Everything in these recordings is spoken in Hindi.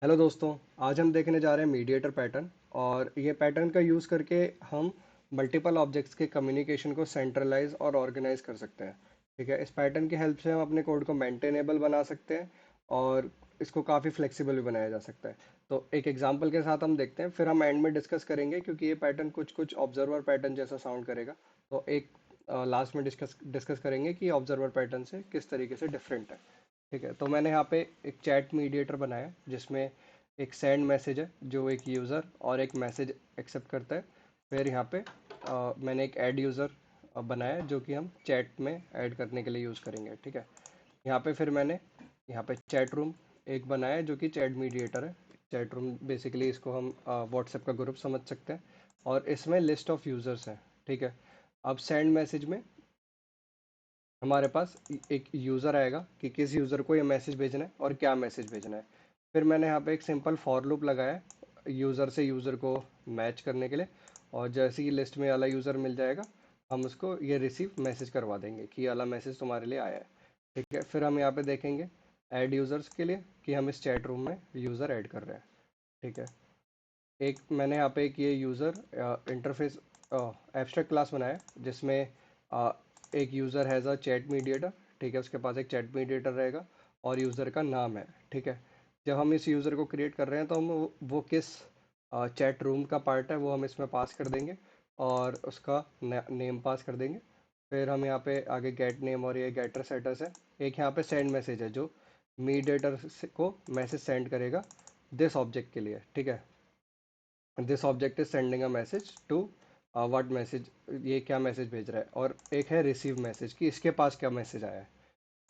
हेलो दोस्तों। आज हम देखने जा रहे हैं मीडिएटर पैटर्न। और ये पैटर्न का यूज़ करके हम मल्टीपल ऑब्जेक्ट्स के कम्युनिकेशन को सेंट्रलाइज और ऑर्गेनाइज कर सकते हैं। ठीक है, इस पैटर्न की हेल्प से हम अपने कोड को मेंटेनेबल बना सकते हैं और इसको काफ़ी फ्लेक्सिबल भी बनाया जा सकता है। तो एक एग्जांपल के साथ हम देखते हैं, फिर हम एंड में डिस्कस करेंगे क्योंकि ये पैटर्न कुछ कुछ ऑब्जर्वर पैटर्न जैसा साउंड करेगा। तो एक लास्ट में डिस्कस डिस्कस करेंगे कि ऑब्जर्वर पैटर्न से किस तरीके से डिफरेंट है। ठीक है, तो मैंने यहाँ पे एक चैट मीडिएटर बनाया है जिसमें एक सेंड मैसेज है जो एक यूज़र और एक मैसेज एक्सेप्ट करता है। फिर यहाँ पे मैंने एक ऐड यूज़र बनाया है जो कि हम चैट में ऐड करने के लिए यूज़ करेंगे। ठीक है, यहाँ पे फिर मैंने यहाँ पे चैट रूम एक बनाया है जो कि चैट मीडिएटर है। चैट रूम बेसिकली इसको हम व्हाट्सएप का ग्रुप समझ सकते हैं और इसमें लिस्ट ऑफ यूज़र्स हैं। ठीक है, अब सेंड मैसेज में हमारे पास एक यूज़र आएगा कि किस यूज़र को ये मैसेज भेजना है और क्या मैसेज भेजना है। फिर मैंने यहाँ पे एक सिंपल फॉर लूप लगाया है यूज़र से यूज़र को मैच करने के लिए। और जैसे ही लिस्ट में वाला यूज़र मिल जाएगा हम उसको ये रिसीव मैसेज करवा देंगे कि ये वाला मैसेज तुम्हारे लिए आया है। ठीक है, फिर हम यहाँ पे देखेंगे ऐड यूज़र्स के लिए कि हम इस चैट रूम में यूज़र ऐड कर रहे हैं। ठीक है, एक मैंने यहाँ पे एक ये यूज़र इंटरफेस एब्स्ट्रैक्ट क्लास बनाया है जिसमें अ, एक user has a chat mediator. ठीक है, उसके पास एक चैट मीडिएटर रहेगा और यूज़र का नाम है। ठीक है, जब हम इस यूज़र को क्रिएट कर रहे हैं तो हम वो किस चैट रूम का पार्ट है वो हम इसमें पास कर देंगे और उसका नेम पास कर देंगे। फिर हम यहाँ पे आगे गेट नेम और ये गेटर सेटर्स है। एक यहाँ पे सेंड मैसेज है जो मीडिएटर को मैसेज सेंड करेगा दिस ऑब्जेक्ट के लिए। ठीक है, this object is sending a message to what message, ये क्या मैसेज भेज रहा है। और एक है रिसीव मैसेज कि इसके पास क्या मैसेज आया है।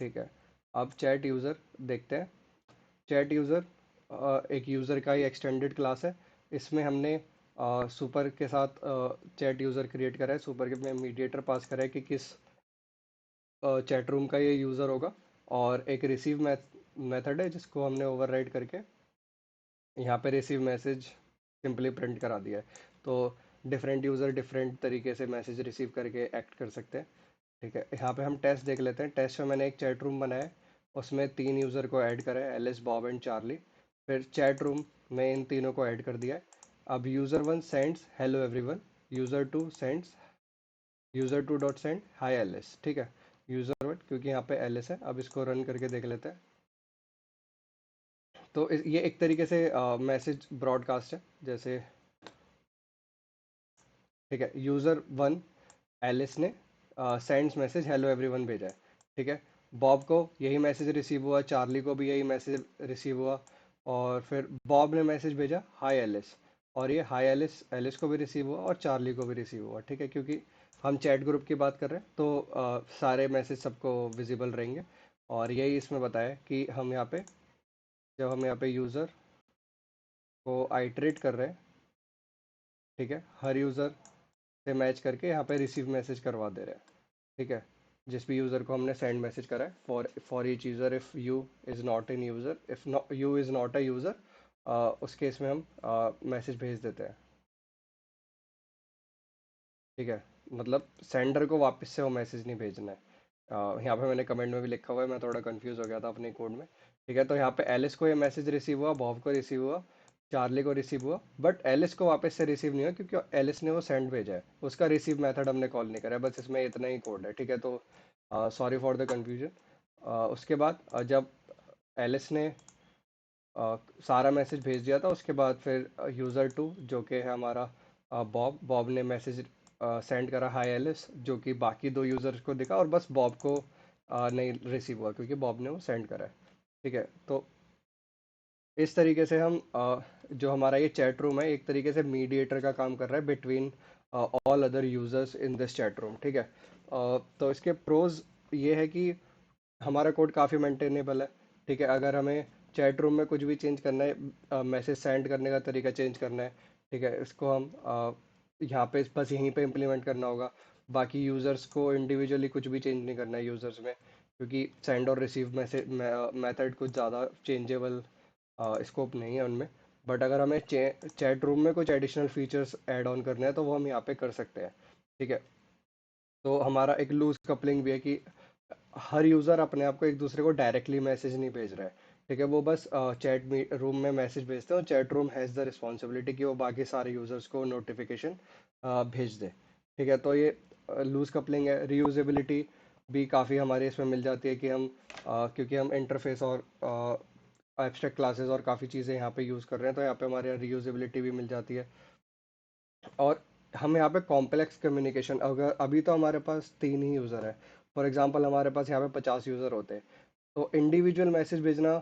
ठीक है, अब चैट यूज़र देखते हैं। चैट यूज़र एक यूज़र का ही एक्सटेंडेड क्लास है। इसमें हमने सुपर के साथ चैट यूज़र क्रिएट करा है। सुपर के में मीडिएटर पास करा है कि किस चैट रूम का ये यूज़र होगा। और एक रिसीव मेथड है जिसको हमने ओवरराइड करके यहाँ पे रिसीव मैसेज सिंपली प्रिंट करा दिया है। तो डिफरेंट यूज़र डिफरेंट तरीके से मैसेज रिसीव करके एक्ट कर सकते हैं। ठीक है, यहाँ पे हम टेस्ट देख लेते हैं। टेस्ट में मैंने एक चैट रूम बनाया है, उसमें 3 यूज़र को ऐड करा है, एलिस बॉब एंड चार्ली। फिर चैट रूम में इन तीनों को ऐड कर दिया है। अब user one sends hello everyone, user two sends user two dot send hi Alice. ठीक है, यूज़र वन क्योंकि यहाँ पे एलिस है। अब इसको रन करके देख लेते हैं। तो ये एक तरीके से मैसेज ब्रॉडकास्ट है जैसे। ठीक है, यूज़र वन एलिस ने सेंड्स मैसेज हेलो एवरीवन भेजा है। ठीक है, बॉब को यही मैसेज रिसीव हुआ, चार्ली को भी यही मैसेज रिसीव हुआ। और फिर बॉब ने मैसेज भेजा हाय एलिस, और ये हाय एलिस एलिस को भी रिसीव हुआ और चार्ली को भी रिसीव हुआ। ठीक है, क्योंकि हम चैट ग्रुप की बात कर रहे हैं तो सारे मैसेज सबको विजिबल रहेंगे। और यही इसमें बताया कि हम यहाँ पे जब हम यहाँ पे यूज़र को आइटरेट कर रहे हैं, ठीक है, हर यूज़र से मैच करके यहाँ पे रिसीव मैसेज करवा दे रहे हैं। ठीक है, जिस भी यूज़र को हमने सेंड मैसेज करा है for each user if you is not in user, if you is not a user, उस केस में हम मैसेज भेज देते हैं। ठीक है, मतलब सेंडर को वापस से वो मैसेज नहीं भेजना है। यहाँ पे मैंने कमेंट में भी लिखा हुआ है, मैं थोड़ा कंफ्यूज हो गया था अपने कोड में। ठीक है, तो यहाँ पे एलिस को ये मैसेज रिसीव हुआ, बॉब को रिसीव हुआ, चार्ली को रिसीव हुआ, बट एलिस को वापस से रिसीव नहीं हुआ क्योंकि एलिस ने वो सेंड भेजा है, उसका रिसीव मेथड हमने कॉल नहीं करा है। बस इसमें इतना ही कोड है। ठीक है, तो सॉरी फॉर द कन्फ्यूजन। उसके बाद जब एलिस ने सारा मैसेज भेज दिया था, उसके बाद फिर यूज़र टू जो कि है हमारा बॉब, बॉब ने मैसेज सेंड करा हाई एलिस, जो कि बाकी दो यूज़र्स को दिखा और बस बॉब को नहीं रिसीव हुआ क्योंकि बॉब ने वो सेंड करा है। ठीक है, तो इस तरीके से हम जो हमारा ये चैट रूम है एक तरीके से मीडिएटर का काम कर रहा है between all other users in this chat room. ठीक है, तो इसके प्रोज ये है कि हमारा कोड काफ़ी मेंटेनेबल है। ठीक है, अगर हमें चैट रूम में कुछ भी चेंज करना है, मैसेज सेंड करने का तरीका चेंज करना है, ठीक है, इसको हम यहाँ पे बस यहीं पे इम्प्लीमेंट करना होगा। बाकी यूज़र्स को इंडिविजुअली कुछ भी चेंज नहीं करना है यूज़र्स में, क्योंकि सेंड और रिसीव मैसेज मेथड कुछ ज़्यादा चेंजेबल स्कोप नहीं है उनमें। बट अगर हमें चैट रूम में कुछ एडिशनल फीचर्स ऐड ऑन करने हैं तो वो हम यहाँ पे कर सकते हैं। ठीक है, तो हमारा एक लूज कपलिंग भी है कि हर यूज़र अपने आप को एक दूसरे को डायरेक्टली मैसेज नहीं भेज रहा है। ठीक है, वो बस चैट रूम में मैसेज भेजते हैं और chat room has the responsibility कि वो बाकी सारे यूजर्स को नोटिफिकेशन भेज दे। ठीक है, तो ये लूज कपलिंग है। रीयूजेबिलिटी भी काफ़ी हमारे इसमें मिल जाती है कि हम क्योंकि हम इंटरफेस और एब्स्ट्रैक्ट क्लासेस और काफ़ी चीज़ें यहाँ पे यूज़ कर रहे हैं, तो यहाँ पे हमारे रीयूजेबिलिटी भी मिल जाती है। और हम यहाँ पे कॉम्प्लेक्स कम्युनिकेशन, अगर अभी तो हमारे पास 3 ही यूज़र है, फॉर एग्जांपल हमारे पास यहाँ पे 50 यूज़र होते हैं, तो इंडिविजुअल मैसेज भेजना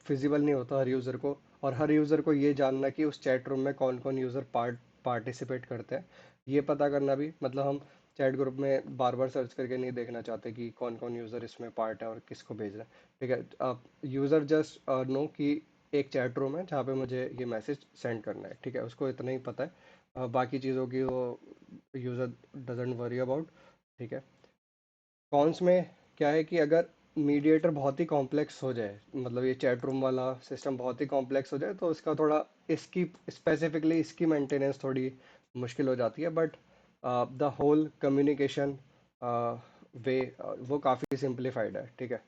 फिजिबल नहीं होता हर यूज़र को, और हर यूज़र को ये जानना कि उस चैट रूम में कौन कौन यूज़र पार्टिसिपेट करते हैं, ये पता करना भी, मतलब हम चैट ग्रुप में बार बार सर्च करके नहीं देखना चाहते कि कौन कौन यूज़र इसमें पार्ट है और किसको भेज रहे हैं। ठीक है, आप यूज़र जस्ट नो कि एक चैट रूम है जहाँ पे मुझे ये मैसेज सेंड करना है। ठीक है, उसको इतना ही पता है, बाकी चीज़ों की वो यूज़र डजेंट वरी अबाउट। ठीक है, कॉन्स में क्या है कि अगर मीडिएटर बहुत ही कॉम्प्लेक्स हो जाए, मतलब ये चैट रूम वाला सिस्टम बहुत ही कॉम्प्लेक्स हो जाए, तो इसका थोड़ा, इसकी स्पेसिफिकली इसकी मेंटेनेंस थोड़ी मुश्किल हो जाती है, बट द होल कम्युनिकेशन वे वो काफ़ी सिंप्लीफाइड है। ठीक है,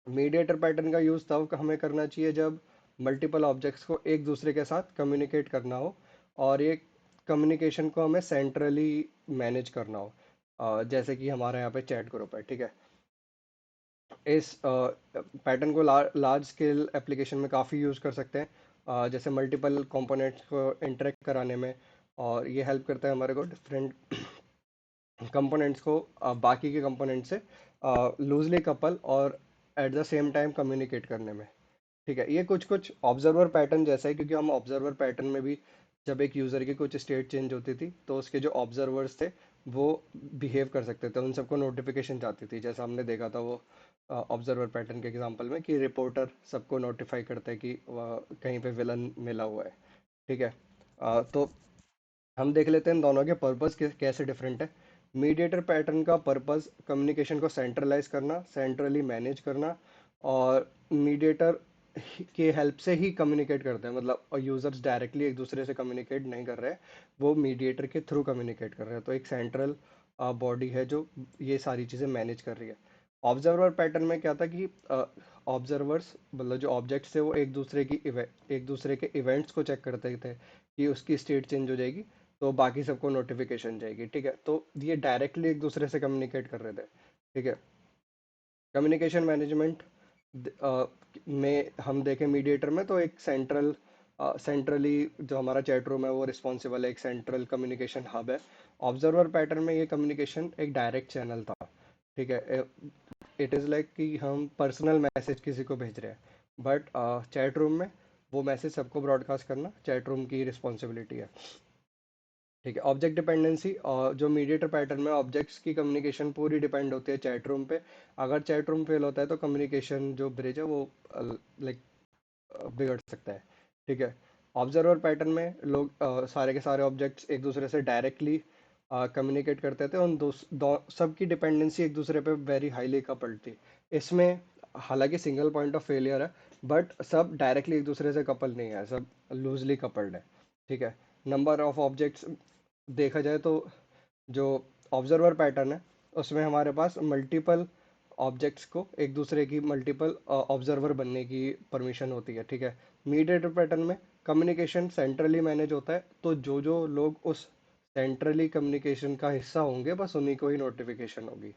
मीडिएटर पैटर्न का यूज़ तब हमें करना चाहिए जब मल्टीपल ऑब्जेक्ट्स को एक दूसरे के साथ कम्युनिकेट करना हो, और ये कम्युनिकेशन को हमें सेंट्रली मैनेज करना हो। जैसे कि हमारा यहाँ पे चैट ग्रुप है। ठीक है, इस पैटर्न को लार्ज स्केल एप्लीकेशन में काफ़ी यूज़ कर सकते हैं, जैसे मल्टीपल कंपोनेंट्स को इंटरेक्ट कराने में, और ये हेल्प करता है हमारे को डिफरेंट कंपोनेंट्स को बाकी के कंपोनेंट से लूजली कपल और at the same time communicate करने में। ठीक है, ये कुछ कुछ ऑब्जर्वर पैटर्न जैसा है, क्योंकि हम ऑब्जर्वर पैटर्न में भी जब एक यूज़र की कुछ स्टेट चेंज होती थी, तो उसके जो ऑब्जर्वर्स थे वो बिहेव कर सकते थे, उन सबको नोटिफिकेशन जाती थी, जैसा हमने देखा था वो ऑब्जर्वर पैटर्न के एग्जांपल में, कि रिपोर्टर सबको नोटिफाई करता है कि कहीं पे विलन मिला हुआ है। ठीक है, तो हम देख लेते हैं इन दोनों के पर्पस कैसे डिफरेंट है। मीडिएटर पैटर्न का पर्पस कम्युनिकेशन को सेंट्रलाइज करना, सेंट्रली मैनेज करना, और मीडिएटर के हेल्प से ही कम्युनिकेट करते हैं, मतलब यूजर्स डायरेक्टली एक दूसरे से कम्युनिकेट नहीं कर रहे हैं, वो मीडिएटर के थ्रू कम्युनिकेट कर रहे हैं, तो एक सेंट्रल बॉडी है जो ये सारी चीज़ें मैनेज कर रही है। ऑब्जर्वर पैटर्न में क्या था कि ऑब्जर्वर्स, मतलब जो ऑब्जेक्ट्स थे वो एक दूसरे के इवेंट्स को चेक करते थे कि उसकी स्टेट चेंज हो जाएगी, तो बाकी सबको नोटिफिकेशन जाएगी। ठीक है, तो ये डायरेक्टली एक दूसरे से कम्युनिकेट कर रहे थे। ठीक है, कम्युनिकेशन मैनेजमेंट में हम देखें मीडिएटर में, तो एक सेंट्रली जो हमारा चैट रूम है वो रिस्पॉन्सिबल है, एक सेंट्रल कम्युनिकेशन हब है। ऑब्जर्वर पैटर्न में ये कम्युनिकेशन एक डायरेक्ट चैनल था। ठीक है, इट इज़ लाइक कि हम पर्सनल मैसेज किसी को भेज रहे हैं, बट चैट रूम में वो मैसेज सबको ब्रॉडकास्ट करना चैट रूम की रिस्पॉन्सिबिलिटी है। ठीक है, ऑब्जेक्ट डिपेंडेंसी, और जो मीडिएटर पैटर्न में ऑब्जेक्ट्स की कम्युनिकेशन पूरी डिपेंड होती है चैट रूम पे। अगर चैट रूम फेल होता है तो कम्युनिकेशन जो ब्रिज है वो लाइक बिगड़ सकता है। ठीक है, ऑब्जर्वर पैटर्न में लोग सारे के सारे ऑब्जेक्ट्स एक दूसरे से डायरेक्टली कम्युनिकेट करते थे, उन सबकी डिपेंडेंसी एक दूसरे पे वेरी हाईली कपल्ड थी। इसमें हालांकि सिंगल पॉइंट ऑफ फेलियर है, बट सब डायरेक्टली एक दूसरे से कपल नहीं है, सब लूजली कपल्ड है। ठीक है, नंबर ऑफ ऑब्जेक्ट्स देखा जाए तो जो ऑब्जर्वर पैटर्न है उसमें हमारे पास मल्टीपल ऑब्जेक्ट्स को एक दूसरे की मल्टीपल ऑब्जर्वर बनने की परमिशन होती है। ठीक है, मीडिएटर पैटर्न में कम्युनिकेशन सेंट्रली मैनेज होता है, तो जो जो लोग उस सेंट्रली कम्युनिकेशन का हिस्सा होंगे बस उन्हीं को ही नोटिफिकेशन होगी।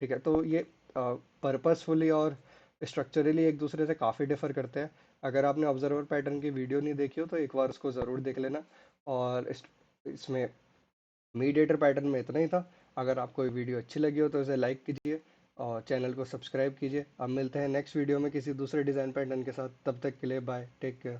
ठीक है, तो ये पर्पसफुली और स्ट्रक्चरली एक दूसरे से काफ़ी डिफर करते हैं। अगर आपने ऑब्जर्वर पैटर्न की वीडियो नहीं देखी हो तो एक बार उसको ज़रूर देख लेना। और इसमें मीडिएटर पैटर्न में इतना ही था। अगर आपको ये वीडियो अच्छी लगी हो तो इसे लाइक कीजिए और चैनल को सब्सक्राइब कीजिए। अब मिलते हैं नेक्स्ट वीडियो में किसी दूसरे डिज़ाइन पैटर्न के साथ, तब तक के लिए बाय, टेक केयर।